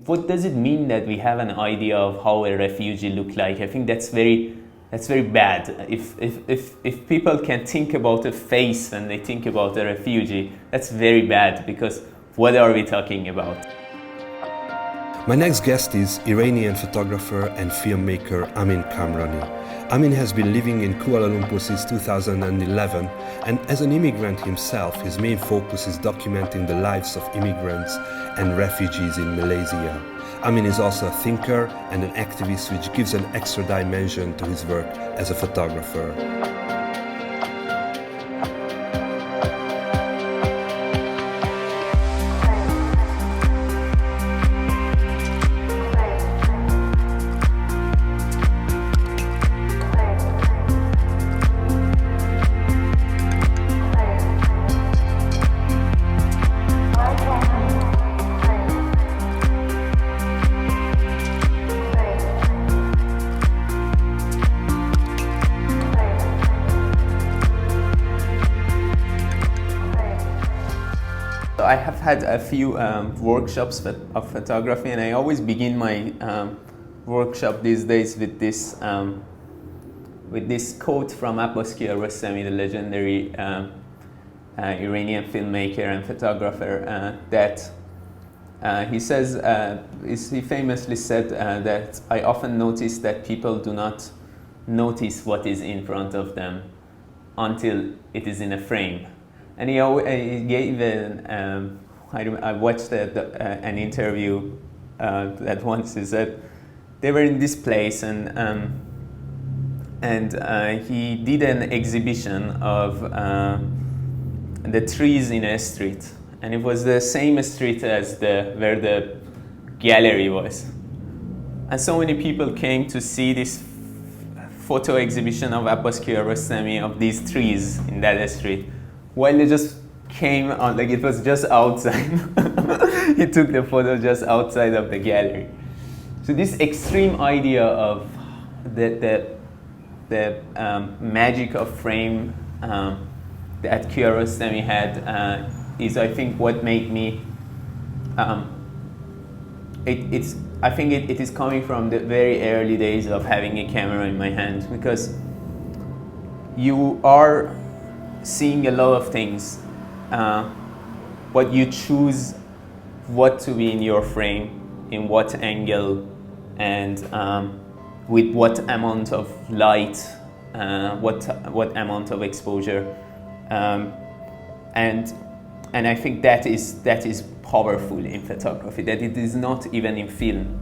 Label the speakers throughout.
Speaker 1: what does it mean that we have an idea of how a refugee look like? I think that's very bad. If people can think about a face when they think about a refugee, that's very bad, because what are we talking about?
Speaker 2: My next guest is Iranian photographer and filmmaker Amin Kamrani. Amin has been living in Kuala Lumpur since 2011, and as an immigrant himself, his main focus is documenting the lives of immigrants and refugees in Malaysia. Amin is also a thinker and an activist, which gives an extra dimension to his work as a photographer.
Speaker 1: I have had a few workshops of photography, and I always begin my workshop these days with this quote from Abbas Kiarostami, the legendary Iranian filmmaker and photographer, that he says, he famously said that I often notice that people do not notice what is in front of them until it is in a frame. And he gave I watched an interview that once he said they were in this place, and he did an exhibition of the trees in a street, and it was the same street as where the gallery was, and so many people came to see this photo exhibition of Abbas Kiarostami of these trees in that street, while they just came on, like it was just outside. He took the photo just outside of the gallery. So this extreme idea of the magic of frame that Kiarostami had is, I think, what made me. I think it is coming from the very early days of having a camera in my hand, because you are seeing a lot of things, but you choose what to be in your frame, in what angle, and with what amount of light, what amount of exposure, and I think that is powerful in photography, that it is not even in film.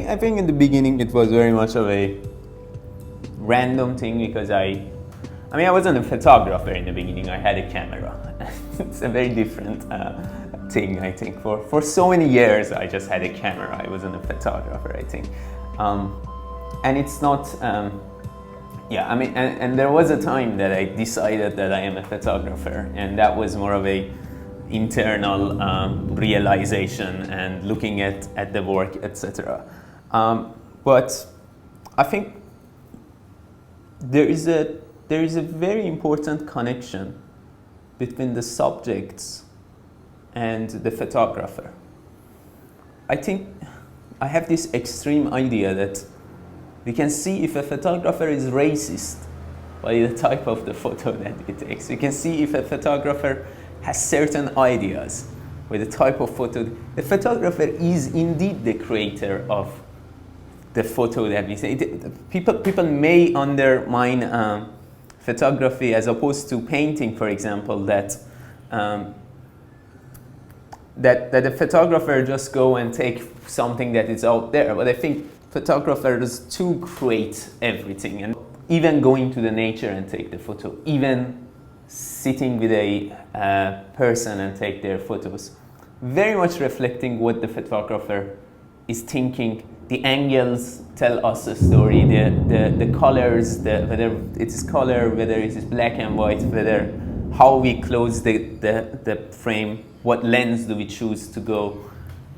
Speaker 1: I think in the beginning it was very much of a random thing, because I wasn't a photographer in the beginning. I had a camera. It's a very different thing, I think. For so many years I just had a camera. I wasn't a photographer, I think. And it's not, and there was a time that I decided that I am a photographer, and that was more of a internal realization and looking at the work, etc. But I think there is a very important connection between the subjects and the photographer. I think I have this extreme idea that we can see if a photographer is racist by the type of the photo that he takes. We can see if a photographer has certain ideas with the type of photo. The photographer is indeed the creator of the photo that we see. People may undermine photography as opposed to painting, for example, that the photographer just go and take something that is out there. But I think photographers too create everything, and even going to the nature and take the photo, even sitting with a person and take their photos, very much reflecting what the photographer is thinking the angles tell us a story, the colors, whether it's color, whether it is black and white, whether how we close the frame, what lens do we choose to go,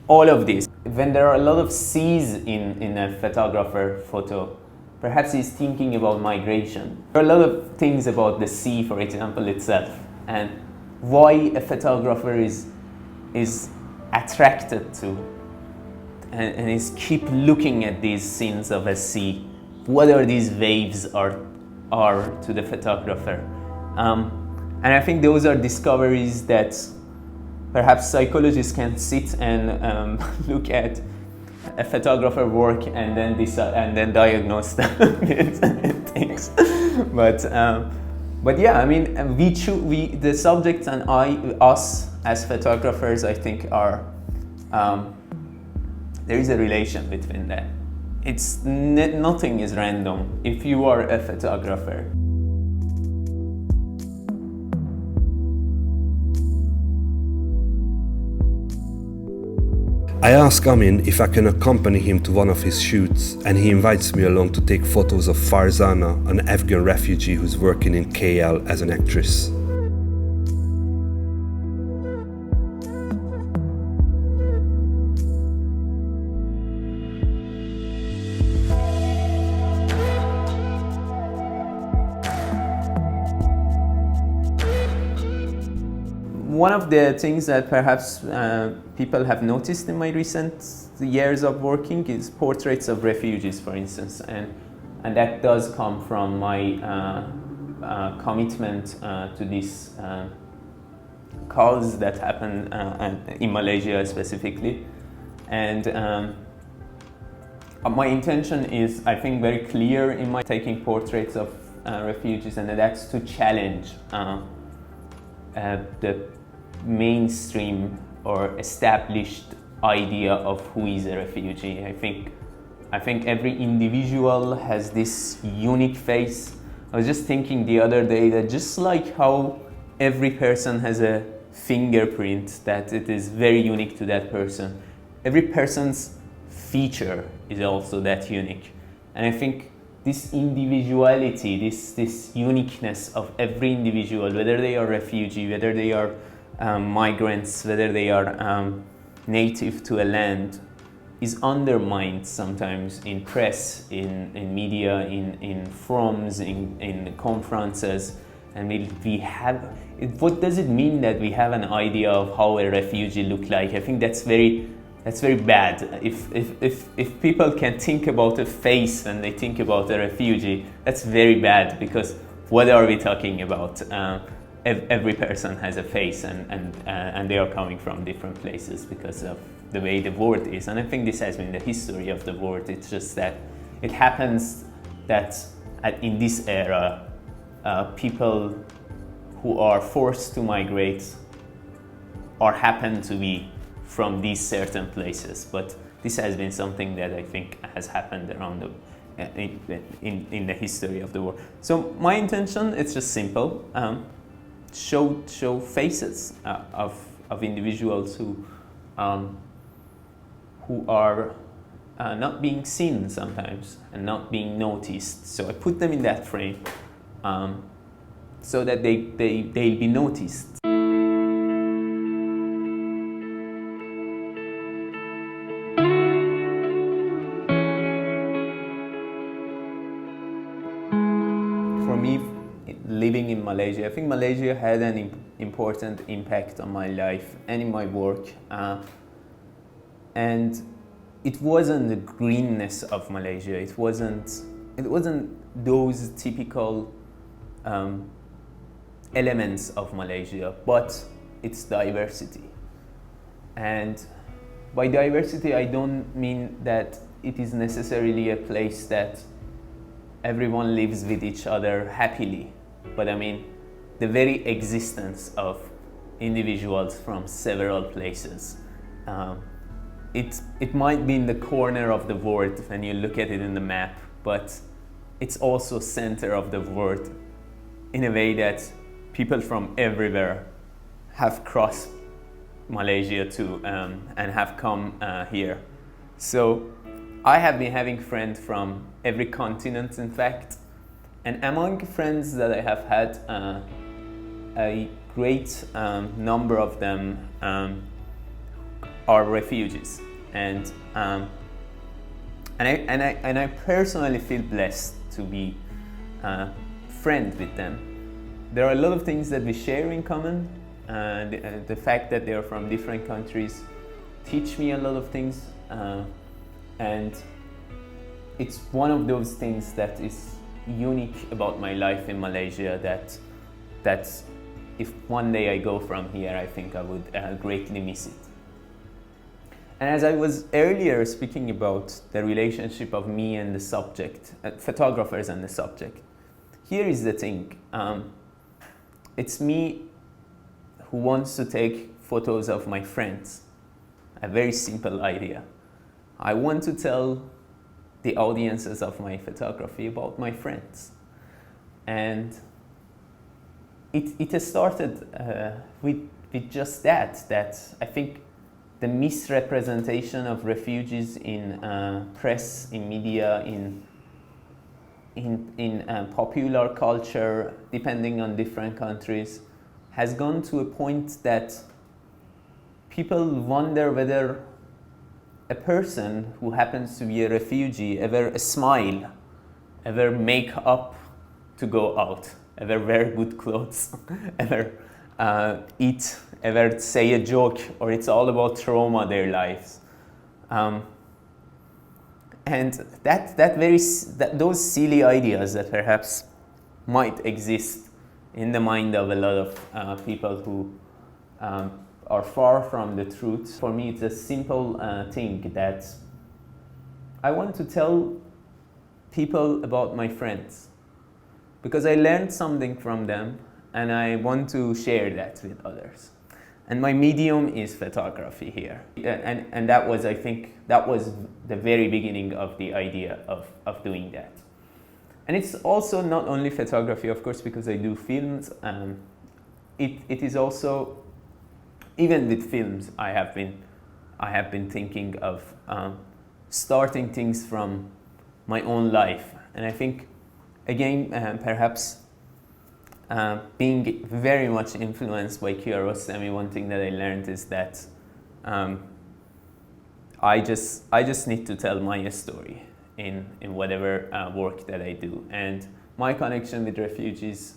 Speaker 1: all of this. When there are a lot of seas in a photographer photo, perhaps he's thinking about migration. There are a lot of things about the sea, for example, itself, and why a photographer is attracted to and is keep looking at these scenes of a sea. What are these waves are to the photographer? And I think those are discoveries that perhaps psychologists can sit and look at a photographer work and then decide and then diagnose them with things. But yeah, I mean, the subjects and us as photographers, I think are there is a relation between that. It's nothing is random if you are a photographer.
Speaker 2: I ask Amin if I can accompany him to one of his shoots, and he invites me along to take photos of Farzana, an Afghan refugee who's working in KL as an actress.
Speaker 1: One of the things that perhaps people have noticed in my recent years of working is portraits of refugees, for instance, and that does come from my commitment to this cause that happened in Malaysia specifically. And my intention is, I think, very clear in my taking portraits of refugees, and that's to challenge the mainstream or established idea of who is a refugee. I think every individual has this unique face. I was just thinking the other day that just like how every person has a fingerprint that it is very unique to that person, every person's feature is also that unique. And I think this individuality, this uniqueness of every individual, whether they are refugee, whether they are migrants, whether they are native to a land, is undermined sometimes in press, in media, in forums, in conferences. And we have, what does it mean that we have an idea of how a refugee look like? I think that's very bad. If people can think about a face when they think about a refugee, that's very bad, because what are we talking about? Every person has a face, and they are coming from different places because of the way the world is. And I think this has been the history of the world. It's just that it happens that in this era, people who are forced to migrate or happen to be from these certain places. But this has been something that I think has happened around in the history of the world. So my intention, it's just simple. Show faces of individuals who are not being seen sometimes and not being noticed. So I put them in that frame so that they'll be noticed. For me, living in Malaysia, I think Malaysia had an important impact on my life and in my work. And it wasn't the greenness of Malaysia. It wasn't those typical elements of Malaysia, but its diversity. And by diversity, I don't mean that it is necessarily a place that everyone lives with each other happily, but I mean the very existence of individuals from several places. It might be in the corner of the world when you look at it in the map, but it's also center of the world in a way that people from everywhere have crossed Malaysia to and have come here. So I have been having friends from every continent, in fact, and among friends that I have had, a great number of them are refugees, and I personally feel blessed to be friend with them. There are a lot of things that we share in common. The fact that they are from different countries teach me a lot of things, and it's one of those things that is unique about my life in Malaysia, that if one day I go from here, I think I would greatly miss it. And as I was earlier speaking about the relationship of me and the subject, photographers and the subject, here is the thing. It's me who wants to take photos of my friends. A very simple idea. I want to tell the audiences of my photography about my friends. And it has started with just that I think the misrepresentation of refugees in press, in media, in popular culture, depending on different countries, has gone to a point that people wonder whether a person who happens to be a refugee ever smile, ever make up to go out, ever wear good clothes, ever eat, ever say a joke, or it's all about trauma their lives. And those silly ideas that perhaps might exist in the mind of a lot of people who are far from the truth. For me, it's a simple thing that I want to tell people about my friends, because I learned something from them and I want to share that with others. And my medium is photography here. And that was, I think, that was the very beginning of the idea of doing that. And it's also not only photography, of course, because I do films. It is also, even with films, I have been thinking of starting things from my own life. And I think, again, perhaps being very much influenced by Kiarostami, one thing that I learned is that I just need to tell my story in whatever work that I do. And my connection with refugees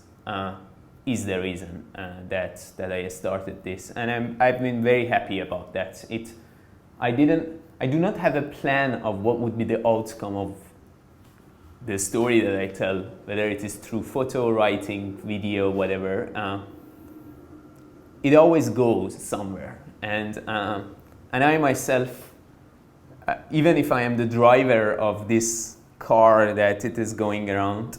Speaker 1: is the reason that I started this. And I've been very happy about that. I do not have a plan of what would be the outcome of the story that I tell, whether it is through photo, writing, video, whatever. It always goes somewhere. And I myself, even if I am the driver of this car that it is going around,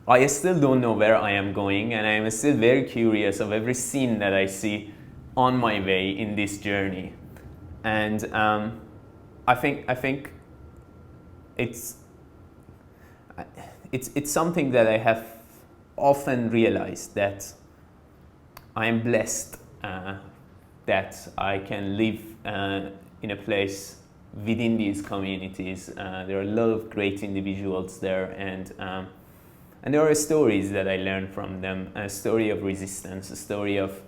Speaker 1: I still don't know where I am going, and I am still very curious of every scene that I see on my way in this journey. And I think it's something that I have often realized, that I am blessed that I can live in a place within these communities. There are a lot of great individuals there, and there are stories that I learned from them, a story of resistance, a story of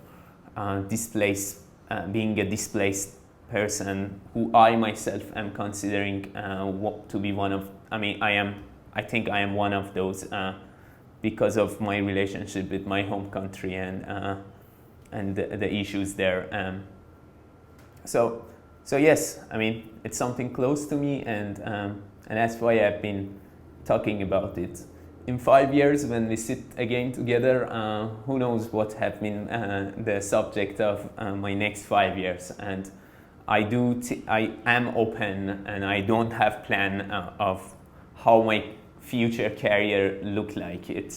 Speaker 1: being a displaced person who I myself am considering to be one of, I think I am one of those because of my relationship with my home country and the issues there. So yes, it's something close to me, and that's why I've been talking about it. In 5 years, when we sit again together, who knows what have been the subject of my next 5 years. And I am open, and I don't have plan of how my future career look like. There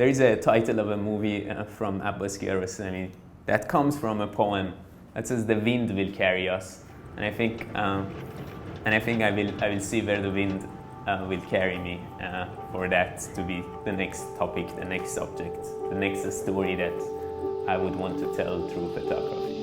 Speaker 1: is a title of a movie from Abbas Kiarostami that comes from a poem that says, "The wind will carry us," and I think I will see where the wind will carry me for that to be the next topic, the next subject, the next story that I would want to tell through photography.